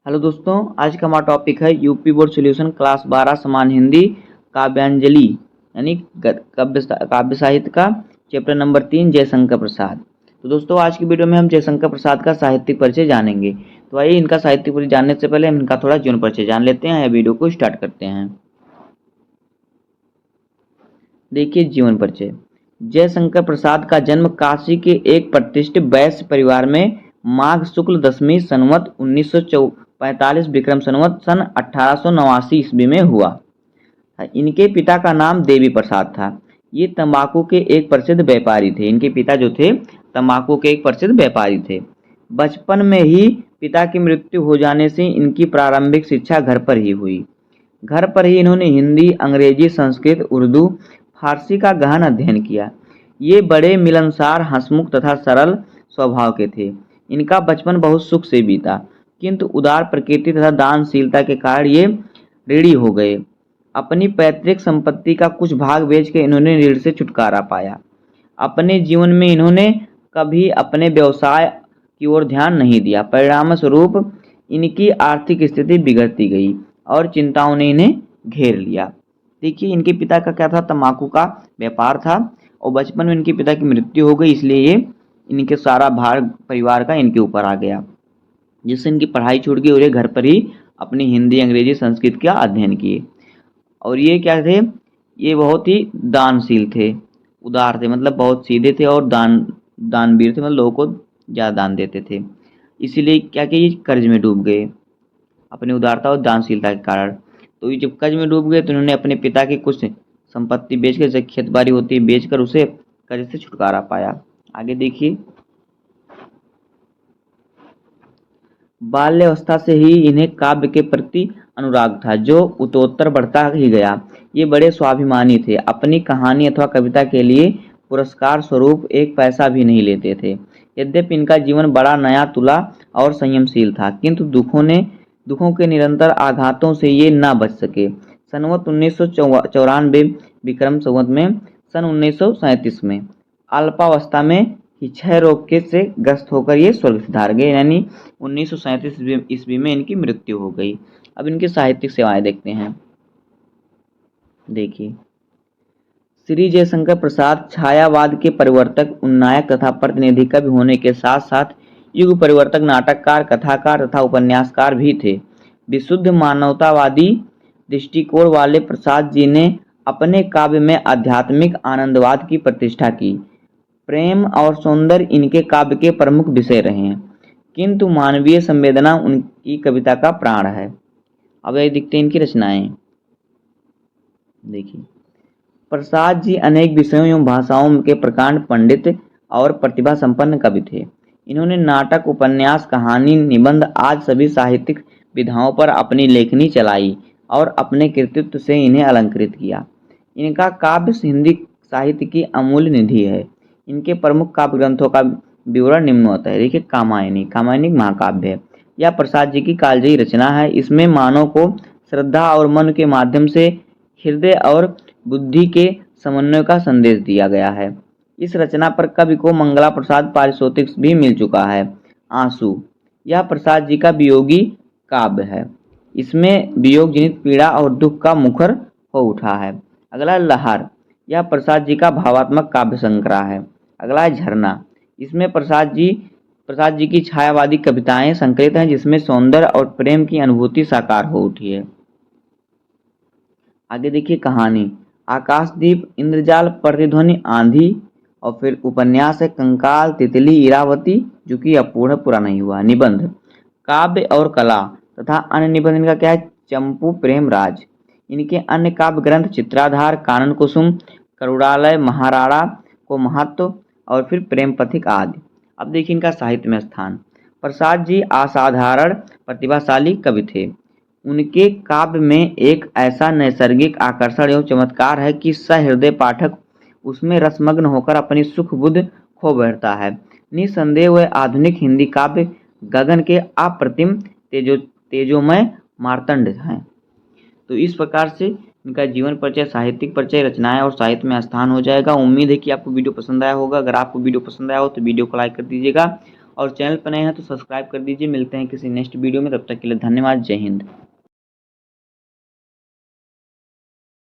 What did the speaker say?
Hello दोस्तों, आज का हमारा टॉपिक है यूपी बोर्ड सॉल्यूशन क्लास 12 समान हिंदी काव्यांजलि यानी काव्य साहित्य का चैप्टर नंबर 3 जयशंकर प्रसाद। तो दोस्तों, आज की वीडियो में हम जयशंकर प्रसाद का साहित्यिक परिचय जानेंगे। तो आइए इनका साहित्यिक परिचय जानने से पहले हम इनका थोड़ा जीवन परिचय जान लेते हैं या वीडियो को स्टार्ट करते हैं। देखिए जीवन परिचय। जयशंकर प्रसाद का जन्म काशी के एक प्रतिष्ठित वैश्य परिवार में माघ शुक्ल दशमी संवत 1945 विक्रम संवत सन 1889 ईस्वी में हुआ। इनके पिता का नाम देवी प्रसाद था। ये तंबाकू के एक प्रसिद्ध व्यापारी थे। इनके पिता जो थे तंबाकू के एक प्रसिद्ध व्यापारी थे। बचपन में ही पिता की मृत्यु हो जाने से इनकी प्रारंभिक शिक्षा घर पर ही हुई। घर पर ही इन्होंने हिंदी, अंग्रेजी, संस्कृत, उर्दू, फारसी का गहन अध्ययन किया। ये बड़े मिलनसार, हंसमुख तथा सरल स्वभाव के थे। इनका बचपन बहुत सुख से बीता, किंतु उदार प्रकृति तथा दानशीलता के कारण ये ऋणी हो गए। अपनी पैतृक संपत्ति का कुछ भाग बेचकर इन्होंने ऋण से छुटकारा पाया। अपने जीवन में इन्होंने कभी अपने व्यवसाय की ओर ध्यान नहीं दिया। परिणाम स्वरूप इनकी आर्थिक स्थिति बिगड़ती गई और चिंताओं ने इन्हें घेर लिया। देखिए, इनके पिता का क्या था, तंबाकू का व्यापार था और बचपन में इनके पिता की मृत्यु हो गई, इसलिए ये इनके सारा भार परिवार का इनके ऊपर आ गया, जिससे इनकी पढ़ाई छूट गई और ये घर पर ही अपनी हिंदी, अंग्रेजी, संस्कृत का अध्ययन किए। और ये क्या थे, ये बहुत ही दानशील थे, उदार थे, मतलब बहुत सीधे थे और दानवीर थे, मतलब लोगों को ज़्यादा दान देते थे। इसीलिए क्या कि ये कर्ज में डूब गए अपनी उदारता और दानशीलता के कारण। तो ये जब कर्ज में डूब गए तो इन्होंने अपने पिता की कुछ संपत्ति बेचकर, जैसे खेत बाड़ी होती है, बेचकर उसे कर्ज से छुटकारा पाया। आगे देखिए। बाल्यावस्था से ही इन्हें काव्य के प्रति अनुराग था, जो उत्तरोत्तर बढ़ता ही गया। ये बड़े स्वाभिमानी थे। अपनी कहानी अथवा कविता के लिए पुरस्कार स्वरूप एक पैसा भी नहीं लेते थे। यद्यपि इनका जीवन बड़ा नया तुला और संयमशील था, किंतु दुखों के निरंतर आघातों से ये न बच सके। संवत 1994 विक्रम संवत में सन 1937 में अल्पावस्था में ही क्षय रोग के से ग्रस्त होकर ये स्वर्ग सिधार गए, यानी 1937 ईस्वी में इनकी मृत्यु हो गई। अब इनकी साहित्यिक सेवाएं देखते हैं। देखिए, श्री जयशंकर प्रसाद छायावाद के परिवर्तक, उन्नायक तथा प्रतिनिधि कवि होने के साथ साथ युग परिवर्तक, नाटककार, कथाकार तथा उपन्यासकार भी थे। विशुद्ध मानवतावादी दृष्टिकोण वाले प्रसाद जी ने अपने काव्य में आध्यात्मिक आनंदवाद की प्रतिष्ठा की। प्रेम और सौंदर्य इनके काव्य के प्रमुख विषय रहे हैं, किंतु मानवीय संवेदना उनकी कविता का प्राण है। अब ये दिखते हैं इनकी रचनाएं। देखिए, प्रसाद जी अनेक विषयों एवं भाषाओं के प्रकांड पंडित और प्रतिभा संपन्न कवि थे। इन्होंने नाटक, उपन्यास, कहानी, निबंध आदि सभी साहित्यिक विधाओं पर अपनी लेखनी चलाई और अपने कृतित्व से इन्हें अलंकृत किया। इनका काव्य हिंदी साहित्य की अमूल्य निधि है। इनके प्रमुख काव्य ग्रंथों का विवरण निम्न होता है। देखिए, कामायनी महाकाव्य है। यह प्रसाद जी की कालजयी रचना है। इसमें मानव को श्रद्धा और मन के माध्यम से हृदय और बुद्धि के समन्वय का संदेश दिया गया है। इस रचना पर कवि को मंगला प्रसाद पारितोषिक भी मिल चुका है। आंसू, यह प्रसाद जी का वियोगी काव्य है। इसमें वियोग जनित पीड़ा और दुख का मुखर हो उठा है। अगला लहर, यह प्रसाद जी का भावात्मक काव्य संग्रह है। अगला है झरना, इसमें प्रसाद जी की छायावादी कविताएं संकलित हैं, जिसमें सौंदर्य और प्रेम की अनुभूति साकार हो उठी है। आगे देखिए कहानी, आकाशदीप, इंद्रजाल, प्रतिध्वनि, आंधी। और फिर उपन्यास है कंकाल, तितली, इरावती, जो कि अपूर्ण पूरा नहीं हुआ। निबंध, काव्य और कला तथा अन्य निबंध इनका क्या है, चंपू प्रेमराज। इनके अन्य काव्य ग्रंथ चित्राधार, कानन कुसुम, करुणालय, महाराणा को महत्व और फिर प्रेम पथिक आदि। अब देखिए इनका साहित्य में स्थान। प्रसाद जी असाधारण प्रतिभाशाली कवि थे। उनके काव्य में एक ऐसा नैसर्गिक आकर्षण एवं चमत्कार है कि सहृदय पाठक उसमें रसमग्न होकर अपनी सुख बुद्ध खो बैठता है। निसंदेह वह आधुनिक हिंदी काव्य गगन के अप्रतिम तेजोमय मार्तंड हैं। तो इस प्रकार से इनका जीवन परिचय, साहित्यिक परिचय, रचनाएं और साहित्य में स्थान हो जाएगा। उम्मीद है कि आपको वीडियो पसंद आया होगा। अगर आपको वीडियो पसंद आया हो तो वीडियो को लाइक कर दीजिएगा और चैनल पर नए हैं तो सब्सक्राइब कर दीजिए। मिलते हैं किसी नेक्स्ट वीडियो में, तब तक के लिए धन्यवाद। जय हिंद।